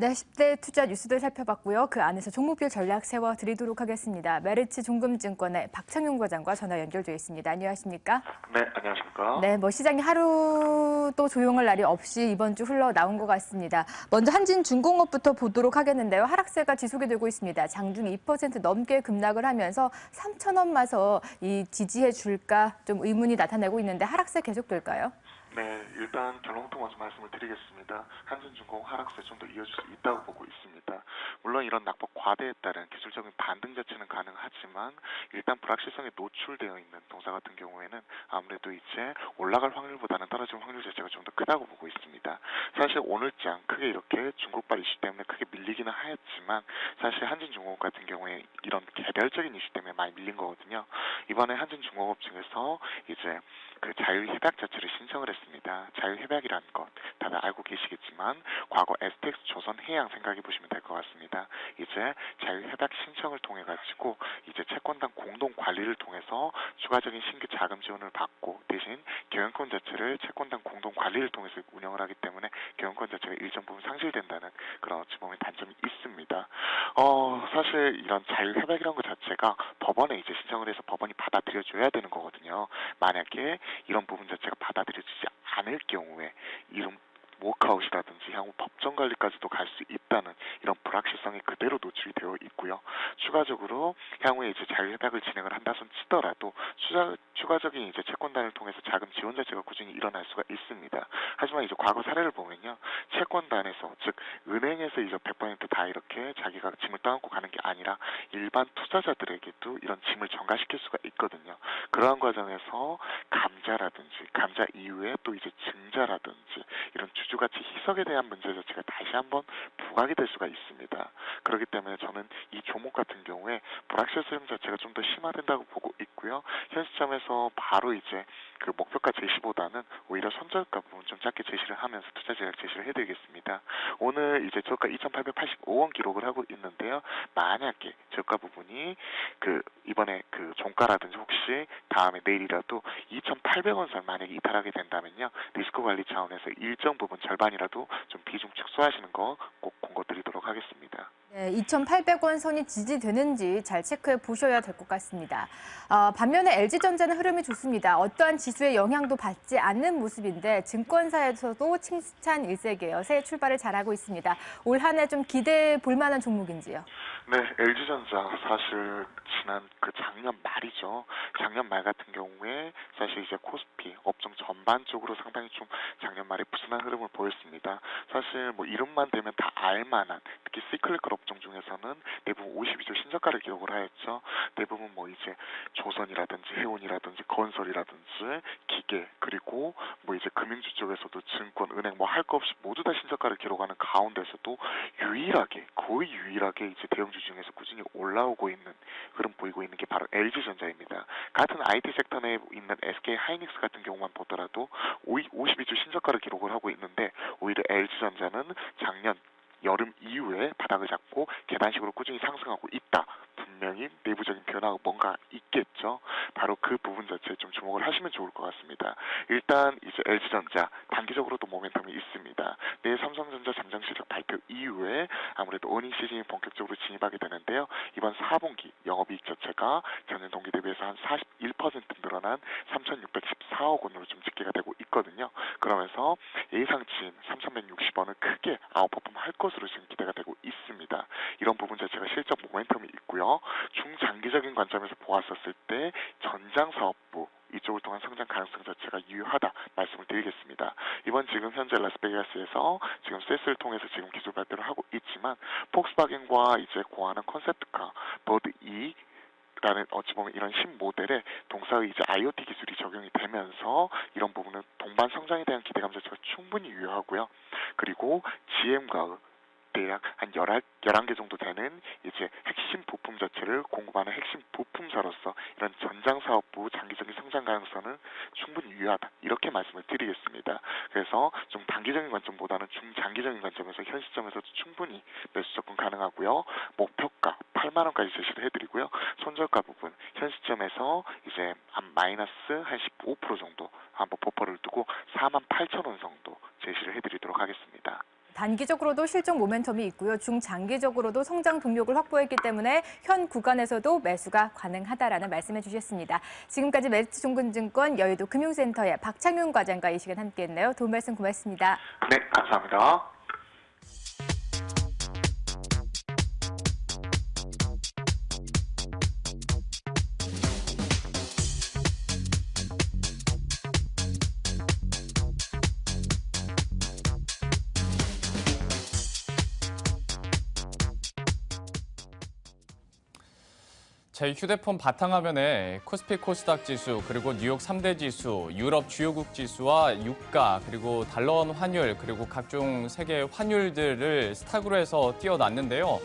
네, 10대 투자 뉴스들 살펴봤고요. 그 안에서 종목별 전략 세워드리도록 하겠습니다. 메리츠 종금증권의 박창용 과장과 전화 연결되어 있습니다. 안녕하십니까? 네, 안녕하십니까? 네, 시장이 하루도 조용할 날이 없이 이번 주 흘러나온 것 같습니다. 먼저 한진중공업부터 보도록 하겠는데요. 하락세가 지속이 되고 있습니다. 장중 2% 넘게 급락을 하면서 3,000원 마서 이 지지해 줄까 좀 의문이 나타나고 있는데 하락세 계속될까요? 네, 일단 결론부터 먼저 말씀을 드리겠습니다. 한진중공 하락세 좀 더 이어질 수 있다고 보고 있습니다. 물론 이런 낙폭 과대에 따른 기술적인 반등 자체는 가능하지만 일단 불확실성에 노출되어 있는 동사 같은 경우에는 아무래도 이제 올라갈 확률보다는 떨어질 확률 자체가 좀 더 크다고 보고 있습니다. 사실 오늘장 크게 이렇게 중국발 이슈 때문에 크게 밀리기는 하였지만 사실 한진중공업 같은 경우에 이런 개별적인 이슈 때문에 많이 밀린 거거든요. 이번에 한진중공업 측에서 이제 그 자율협약 자체를 신청을 했습니다. 자율협약이라는 것 다들 알고 계시겠지만 과거 STX 조선해양 생각해 보시면 될 것 같습니다. 이제 자율협약 신청을 통해 가지고 이제 채권단 공동 관리를 통해서 추가적인 신규 자금 지원을 받고 대신 경영권 자체를 채권단 공동 관리를 통해서 운영을 하기 때문에 경영권 자체가 일정 부분 상실된다는 그런 어찌 보면 단점이 있습니다. 사실 이런 자율협약이라는 것 자체가 법원에 이제 신청을 해서 법원이 받아들여줘야 되는 거거든요. 만약에 이런 부분 자체가 받아들여지지 않을 경우에 이런 워크아웃이라든지 향후 법정 관리까지도 갈 수 있다는 이런 불확실성이 그대로 노출이 되어 있고요. 추가적으로 향후에 이제 자율협약을 진행을 한다손 치더라도 추가적인 이제 채권단을 통해서 자금 지원 자체가 꾸준히 일어날 수가 있습니다. 하지만 이제 과거 사례를 보면요, 채권단에서 즉 은행에서 이제 100%다 이렇게 자기가 짐을 떠안고 가는 게 아니라 일반 투자자들에게도 이런 짐을 전가시킬 수가 있거든요. 그러한 과정에서 감자 이후에 또 이제 증자라든지 이런 주주가치 희석에 대한 문제 자체가 다시 한번 부각이 될 수가 있습니다. 그렇기 때문에 저는 이 종목 같은 경우에 불확실성 자체가 좀 더 심화된다고 보고 있고요. 현 시점에서 바로 이제 그 목표가 제시보다는 오히려 손절가 부분 좀 짧게 제시를 하면서 투자 전략 제시를 해드리겠습니다. 오늘 이제 저가 2,885원 기록을 하고 있는데요. 만약에 저가 부분이 그 이번에 그 종가라든지 혹시 다음에 내일이라도 2,800원 선 만약에 이탈하게 된다면요, 리스크 관리 차원에서 일정 부분 절반이라도 좀 비중 축소하시는 거 꼭 권고드리도록 하겠습니다. 네, 2,800원 선이 지지되는지 잘 체크해 보셔야 될 것 같습니다. 반면에 LG전자는 흐름이 좋습니다. 어떠한 지수의 영향도 받지 않는 모습인데 증권사에서도 칭찬 일색이에요. 새 출발을 잘하고 있습니다. 올 한 해 좀 기대해 볼 만한 종목인지요? 네, LG전자 사실 지난 그 작년 말이죠. 작년 말 같은 경우에 사실 이제 코스피 업종 전반적으로 상당히 좀 작년 말에 부진한 흐름을 보였습니다. 사실 뭐 이름만 되면 다 알만한 특히 시클리컬 업종 중에서는 대부분 52조 신저가를 기록을 하였죠. 대부분 뭐 이제 조선이라든지 해운이라든지 건설이라든지 기계 그리고 뭐 이제 금융주 쪽에서도 증권, 은행 뭐 할 거 없이 모두 다 신저가를 기록하는 가운데서도 거의 유일하게 이제 대형주 중에서 꾸준히 올라오고 있는 흐름 보이고 있는 게 바로 LG전자입니다. 같은 IT 섹터 내에 있는 SK하이닉스 같은 경우만 보더라도 52주 신저가를 기록을 하고 있는데 오히려 LG전자는 작년 여름 이후에 바닥을 잡고 계단식으로 꾸준히 상승하고 있다. 분명히 내부적인 변화가 뭔가 있겠죠. 바로 그 부분 자체에 좀 주목을 하시면 좋을 것 같습니다. 일단 이제 LG전자 단기적으로도 모멘텀이 있습니다. 내일 삼성전자 잠정 실적 발표 이후에 아무래도 어닝 시즌이 본격적으로 진입하게 되는데요. 이번 4분기 영업이익 자체가 전년 동기 대비해서 한 41% 늘어난 3,614억 원으로 좀 집계가 되고 있거든요. 그러면서 예상치인 3,160원을 크게 아웃퍼폼 할 것으로 지금 기대가 되고 있습니다. 이런 부분 자체가 실적 모멘텀이 있고요. 중장기적인 관점에서 보았었을 때 전장사업부 이쪽을 통한 성장 가능성 자체가 유효하다 말씀을 드리겠습니다. 이번 지금 현재 라스베가스에서 지금 세스를 통해서 지금 기술 발표를 하고 있지만 폭스바겐과 이제 고하는 컨셉트카 버드 E 라는 어찌 보면 이런 신모델에 동사의 이제 IoT 기술이 적용이 되면서 이런 부분은 동반 성장에 대한 기대감 자체가 충분히 유효하고요. 그리고 GM과 대략 한 11개 정도 되는 이제 핵심 부품 자체를 공급하는 핵심 부품사로서 이런 전장사업부 장기적인 성장 가능성은 충분히 유효하다. 이렇게 말씀을 드리겠습니다. 그래서 좀 단기적인 관점보다는 중장기적인 관점에서 현 시점에서도 충분히 매수 접근 가능하고요. 목표가 8만 원까지 제시를 해드리고요. 손절가 부분 현 시점에서 이제 한 마이너스 한 15% 정도 한번 버퍼를 두고 4만 8천 원 정도 제시를 해드리도록 하겠습니다. 단기적으로도 실적 모멘텀이 있고요. 중장기적으로도 성장 동력을 확보했기 때문에 현 구간에서도 매수가 가능하다라는 말씀해 주셨습니다. 지금까지 메리츠증권 여의도 금융센터의 박창윤 과장과 이 시간 함께했네요. 도움 말씀 고맙습니다. 네, 감사합니다. 제 휴대폰 바탕화면에 코스피 코스닥 지수, 그리고 뉴욕 3대 지수, 유럽 주요국 지수와 유가, 그리고 달러원 환율, 그리고 각종 세계 환율들을 스탁으로 해서 띄워놨는데요.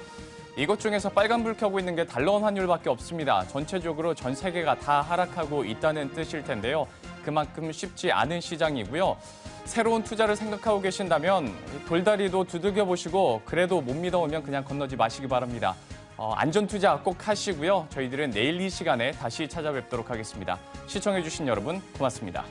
이것 중에서 빨간불 켜고 있는 게 달러원 환율밖에 없습니다. 전체적으로 전 세계가 다 하락하고 있다는 뜻일 텐데요. 그만큼 쉽지 않은 시장이고요. 새로운 투자를 생각하고 계신다면 돌다리도 두들겨 보시고 그래도 못 믿어오면 그냥 건너지 마시기 바랍니다. 안전 투자 꼭 하시고요. 저희들은 내일 이 시간에 다시 찾아뵙도록 하겠습니다. 시청해주신 여러분 고맙습니다.